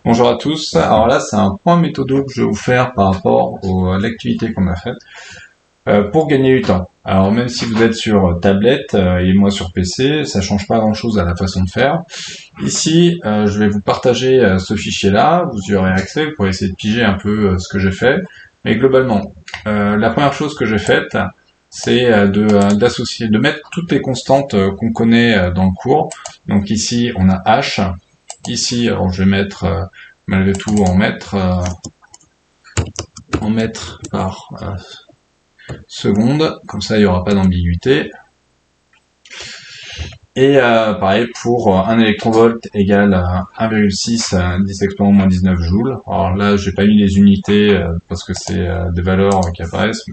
Bonjour à tous. Alors là, c'est un point méthodo que je vais vous faire par rapport à l'activité qu'on a faite pour gagner du temps. Alors même si vous êtes sur tablette et moi sur PC, ça change pas grand-chose à la façon de faire. Ici, je vais vous partager ce fichier-là. Vous y aurez accès. Vous pourrez essayer de piger un peu ce que j'ai fait. Mais globalement, la première chose que j'ai faite, c'est d'associer, de mettre toutes les constantes qu'on connaît dans le cours. Donc ici, on a h. Ici, alors je vais mettre malgré tout en mètres par seconde, comme ça il n'y aura pas d'ambiguïté. Et pareil pour 1 électronvolt égale 1,6 10 exponent moins 19 joules. Alors là, j'ai pas mis les unités parce que c'est des valeurs qui apparaissent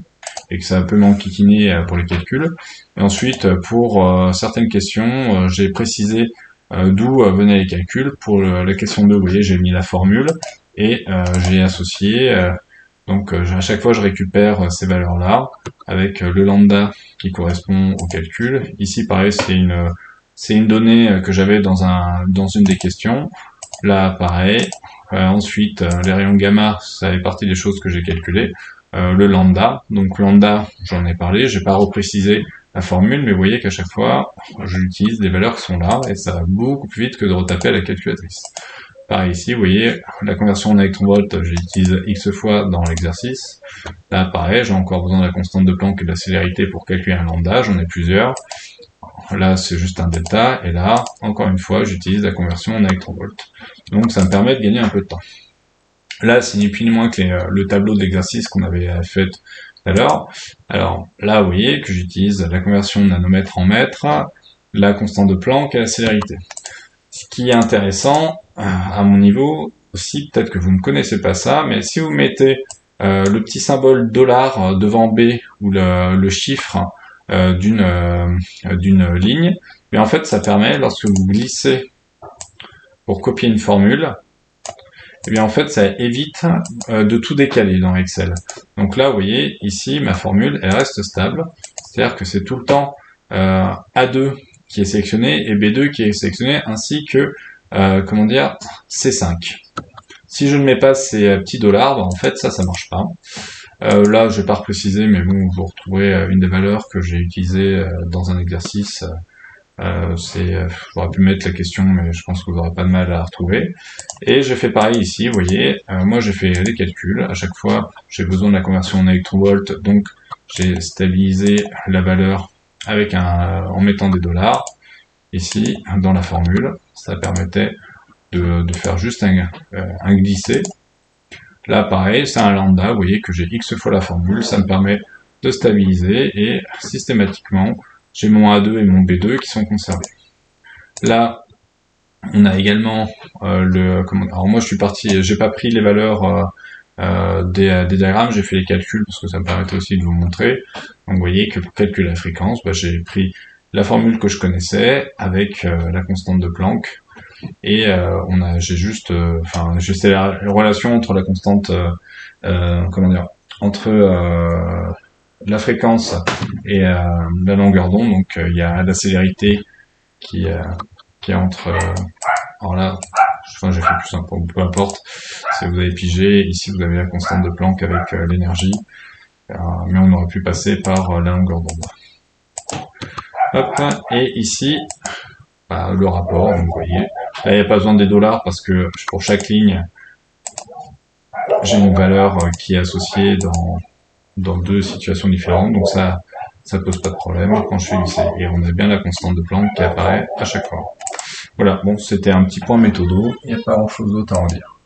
et que c'est un peu m'enquiquiner pour les calculs. Et ensuite, pour certaines questions, j'ai précisé d'où venaient les calculs. Pour la question 2, vous voyez, j'ai mis la formule et j'ai associé. Donc à chaque fois, je récupère ces valeurs-là avec le lambda qui correspond au calcul. Ici, pareil, c'est une donnée que j'avais dans une des questions. Là, pareil. Ensuite, les rayons gamma, ça fait partie des choses que j'ai calculées. Le lambda. Donc lambda, j'en ai parlé. J'ai pas reprécisé la formule, mais vous voyez qu'à chaque fois, j'utilise des valeurs qui sont là, et ça va beaucoup plus vite que de retaper à la calculatrice. Pareil ici, vous voyez, la conversion en électronvolt, j'utilise X fois dans l'exercice. Là, pareil, j'ai encore besoin de la constante de Planck et de la célérité pour calculer un lambda, j'en ai plusieurs. Là, c'est juste un delta, et là, encore une fois, j'utilise la conversion en électronvolt. Donc, ça me permet de gagner un peu de temps. Là, c'est ni plus ni moins que le tableau d'exercice qu'on avait fait tout à l'heure. Alors, là, vous voyez que j'utilise la conversion de nanomètre en mètre, la constante de Planck et la célérité. Ce qui est intéressant, à mon niveau, aussi, peut-être que vous ne connaissez pas ça, mais si vous mettez le petit symbole dollar devant B ou le chiffre d'une ligne, mais en fait ça permet, lorsque vous glissez pour copier une formule, et bien en fait ça évite de tout décaler dans Excel. Donc là vous voyez ici ma formule elle reste stable, c'est-à-dire que c'est tout le temps A2 qui est sélectionné et B2 qui est sélectionné, ainsi que C5. Si je ne mets pas ces petits dollars, en fait ça marche pas. Là je vais pas repréciser, mais bon, vous retrouverez une des valeurs que j'ai utilisées dans un exercice. J'aurais pu mettre la question, mais je pense que vous n'aurez pas de mal à la retrouver. Et j'ai fait pareil ici, vous voyez, moi j'ai fait les calculs, à chaque fois j'ai besoin de la conversion en électronvolt, donc j'ai stabilisé la valeur avec en mettant des dollars, ici, dans la formule, ça permettait de faire juste un glissé. Là pareil, c'est un lambda, vous voyez que j'ai X fois la formule, ça me permet de stabiliser, et systématiquement, j'ai mon A2 et mon B2 qui sont conservés. Là, on a également alors moi je suis parti, j'ai pas pris les valeurs des diagrammes, j'ai fait les calculs parce que ça me permettait aussi de vous montrer. Donc vous voyez que pour calculer la fréquence, j'ai pris la formule que je connaissais avec la constante de Planck, et j'ai juste, je sais la relation entre la constante, entre la fréquence et la longueur d'onde. Donc il y a la célérité qui est entre alors là j'ai fait plus simple, peu importe, si vous avez pigé, ici vous avez la constante de Planck avec l'énergie, mais on aurait pu passer par la longueur d'onde. Hop, et ici le rapport, donc vous voyez, là il n'y a pas besoin des dollars parce que pour chaque ligne j'ai une valeur qui est associée dans deux situations différentes, donc ça pose pas de problème quand je fais lycée. Et on a bien la constante de Planck qui apparaît à chaque fois. Voilà, bon, c'était un petit point méthodo, il n'y a pas grand chose d'autre à en dire.